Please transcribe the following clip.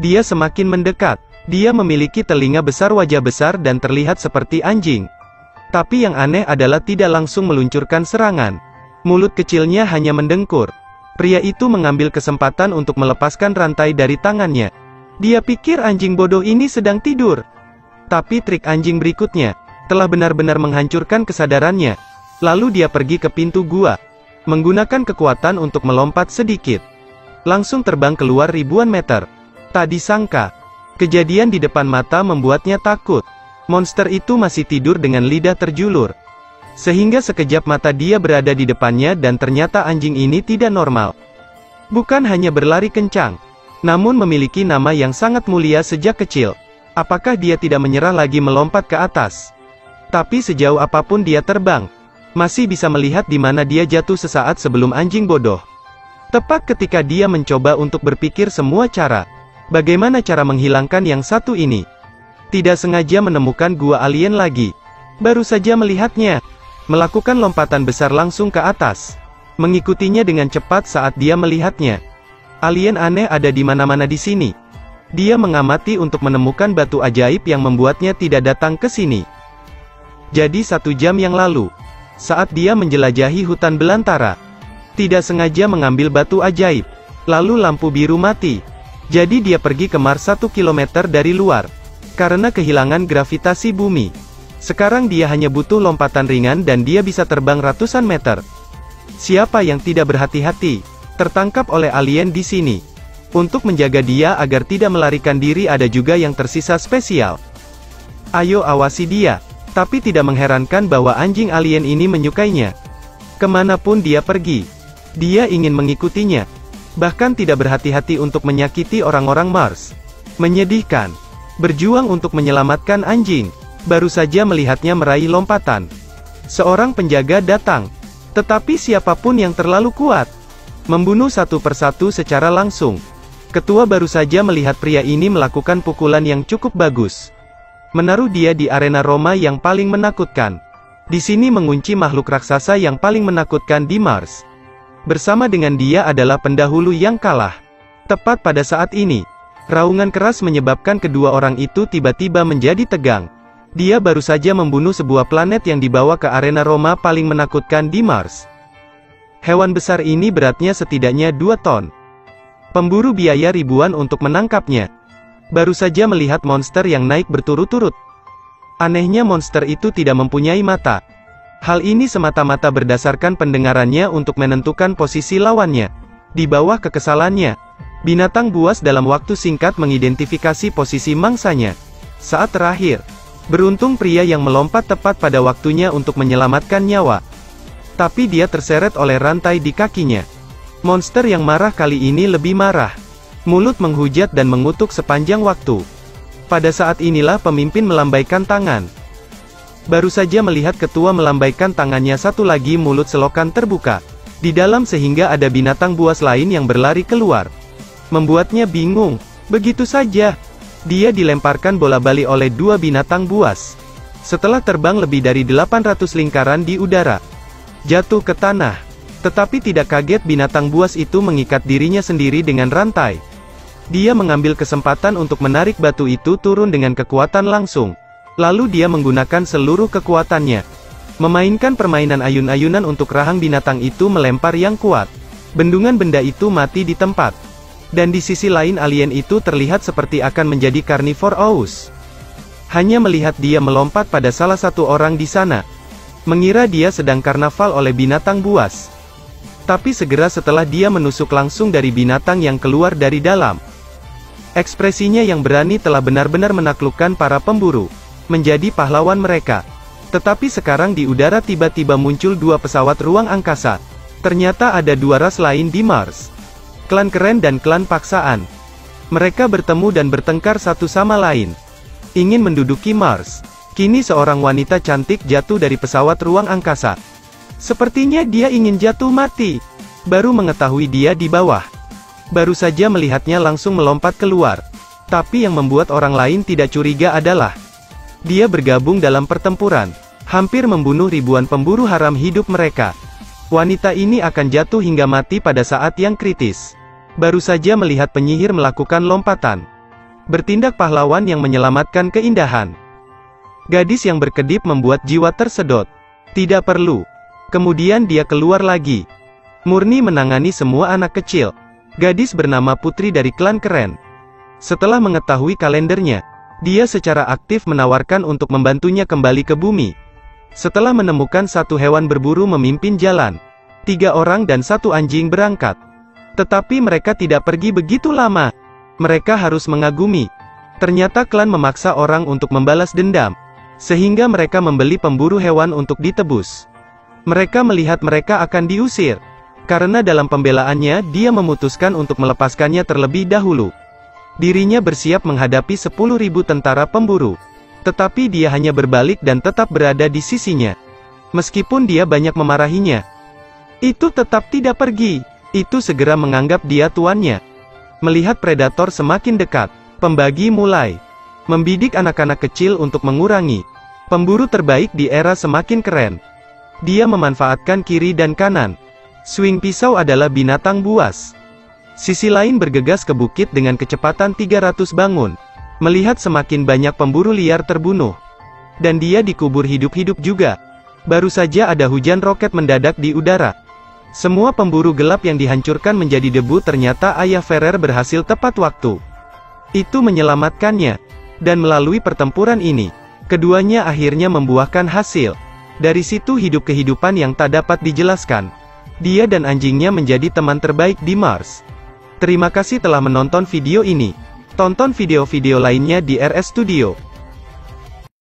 Dia semakin mendekat. Dia memiliki telinga besar, wajah besar dan terlihat seperti anjing. Tapi yang aneh adalah tidak langsung meluncurkan serangan. Mulut kecilnya hanya mendengkur. Pria itu mengambil kesempatan untuk melepaskan rantai dari tangannya. Dia pikir anjing bodoh ini sedang tidur. Tapi trik anjing berikutnya telah benar-benar menghancurkan kesadarannya. Lalu dia pergi ke pintu gua, menggunakan kekuatan untuk melompat sedikit. Langsung terbang keluar ribuan meter. Tak disangka, kejadian di depan mata membuatnya takut. Monster itu masih tidur dengan lidah terjulur. Sehingga sekejap mata dia berada di depannya dan ternyata anjing ini tidak normal. Bukan hanya berlari kencang, namun memiliki nama yang sangat mulia sejak kecil. Apakah dia tidak menyerah lagi melompat ke atas? Tapi sejauh apapun dia terbang, masih bisa melihat di mana dia jatuh sesaat sebelum anjing bodoh. Tepat ketika dia mencoba untuk berpikir semua cara. Bagaimana cara menghilangkan yang satu ini? Tidak sengaja menemukan gua alien lagi. Baru saja melihatnya melakukan lompatan besar langsung ke atas. Mengikutinya dengan cepat saat dia melihatnya. Alien aneh ada di mana-mana di sini. Dia mengamati untuk menemukan batu ajaib yang membuatnya tidak datang ke sini. Jadi 1 jam yang lalu, saat dia menjelajahi hutan belantara, tidak sengaja mengambil batu ajaib. Lalu lampu biru mati. Jadi dia pergi ke Mars 1 km dari luar. Karena kehilangan gravitasi bumi. Sekarang dia hanya butuh lompatan ringan dan dia bisa terbang ratusan meter. Siapa yang tidak berhati-hati, tertangkap oleh alien di sini. Untuk menjaga dia agar tidak melarikan diri ada juga yang tersisa spesial. Ayo awasi dia. Tapi tidak mengherankan bahwa anjing alien ini menyukainya. Kemanapun dia pergi, dia ingin mengikutinya. Bahkan tidak berhati-hati untuk menyakiti orang-orang Mars. Menyedihkan. Berjuang untuk menyelamatkan anjing. Baru saja melihatnya meraih lompatan. Seorang penjaga datang. Tetapi siapapun yang terlalu kuat, membunuh satu persatu secara langsung. Ketua baru saja melihat pria ini melakukan pukulan yang cukup bagus. Menaruh dia di arena Roma yang paling menakutkan. Di sini mengunci makhluk raksasa yang paling menakutkan di Mars. Bersama dengan dia adalah pendahulu yang kalah. Tepat pada saat ini, raungan keras menyebabkan kedua orang itu tiba-tiba menjadi tegang. Dia baru saja membunuh sebuah planet yang dibawa ke arena Roma paling menakutkan di Mars. Hewan besar ini beratnya setidaknya 2 ton. Pemburu biaya ribuan untuk menangkapnya. Baru saja melihat monster yang naik berturut-turut. Anehnya monster itu tidak mempunyai mata. Hal ini semata-mata berdasarkan pendengarannya untuk menentukan posisi lawannya. Di bawah kekesalannya, binatang buas dalam waktu singkat mengidentifikasi posisi mangsanya. Saat terakhir, beruntung pria yang melompat tepat pada waktunya untuk menyelamatkan nyawa. Tapi dia terseret oleh rantai di kakinya. Monster yang marah kali ini lebih marah. Mulut menghujat dan mengutuk sepanjang waktu. Pada saat inilah pemimpin melambaikan tangan. Baru saja melihat ketua melambaikan tangannya, satu lagi mulut selokan terbuka di dalam sehingga ada binatang buas lain yang berlari keluar. Membuatnya bingung. Begitu saja, dia dilemparkan bola-balik oleh 2 binatang buas. Setelah terbang lebih dari 800 lingkaran di udara, jatuh ke tanah. Tetapi tidak kaget binatang buas itu mengikat dirinya sendiri dengan rantai. Dia mengambil kesempatan untuk menarik batu itu turun dengan kekuatan langsung. Lalu dia menggunakan seluruh kekuatannya. Memainkan permainan ayun-ayunan untuk rahang binatang itu melempar yang kuat. Bendungan benda itu mati di tempat. Dan di sisi lain alien itu terlihat seperti akan menjadi karnivor aus. Hanya melihat dia melompat pada salah satu orang di sana, mengira dia sedang karnaval oleh binatang buas. Tapi segera setelah dia menusuk langsung dari binatang yang keluar dari dalam. Ekspresinya yang berani telah benar-benar menaklukkan para pemburu. Menjadi pahlawan mereka. Tetapi sekarang di udara tiba-tiba muncul 2 pesawat ruang angkasa. Ternyata ada 2 ras lain di Mars. Klan keren dan klan paksaan. Mereka bertemu dan bertengkar satu sama lain. Ingin menduduki Mars. Kini seorang wanita cantik jatuh dari pesawat ruang angkasa. Sepertinya dia ingin jatuh mati. Baru mengetahui dia di bawah. Baru saja melihatnya langsung melompat keluar. Tapi yang membuat orang lain tidak curiga adalah dia bergabung dalam pertempuran, hampir membunuh ribuan pemburu haram hidup mereka. Wanita ini akan jatuh hingga mati pada saat yang kritis. Baru saja melihat penyihir melakukan lompatan. Bertindak pahlawan yang menyelamatkan keindahan. Gadis yang berkedip membuat jiwa tersedot. Tidak perlu. Kemudian dia keluar lagi. Murni menangani semua anak kecil. Gadis bernama Putri dari klan keren. Setelah mengetahui kalendernya, dia secara aktif menawarkan untuk membantunya kembali ke bumi. Setelah menemukan satu hewan berburu memimpin jalan, 3 orang dan 1 anjing berangkat. Tetapi mereka tidak pergi begitu lama. Mereka harus mengagumi. Ternyata klan memaksa orang untuk membalas dendam, sehingga mereka membeli pemburu hewan untuk ditebus. Mereka melihat mereka akan diusir. Karena dalam pembelaannya dia memutuskan untuk melepaskannya terlebih dahulu. Dirinya bersiap menghadapi 10.000 tentara pemburu. Tetapi dia hanya berbalik dan tetap berada di sisinya. Meskipun dia banyak memarahinya, itu tetap tidak pergi. Itu segera menganggap dia tuannya. Melihat predator semakin dekat, pembagi mulai membidik anak-anak kecil untuk mengurangi. Pemburu terbaik di era semakin keren. Dia memanfaatkan kiri dan kanan. Swing pisau adalah binatang buas. Sisi lain bergegas ke bukit dengan kecepatan 300 bangun. Melihat semakin banyak pemburu liar terbunuh. Dan dia dikubur hidup-hidup juga. Baru saja ada hujan roket mendadak di udara. Semua pemburu gelap yang dihancurkan menjadi debu. Ternyata ayah Ferrer berhasil tepat waktu. Itu menyelamatkannya. Dan melalui pertempuran ini, keduanya akhirnya membuahkan hasil. Dari situ hidup kehidupan yang tak dapat dijelaskan. Dia dan anjingnya menjadi teman terbaik di Mars. Terima kasih telah menonton video ini. Tonton video-video lainnya di RS Studio.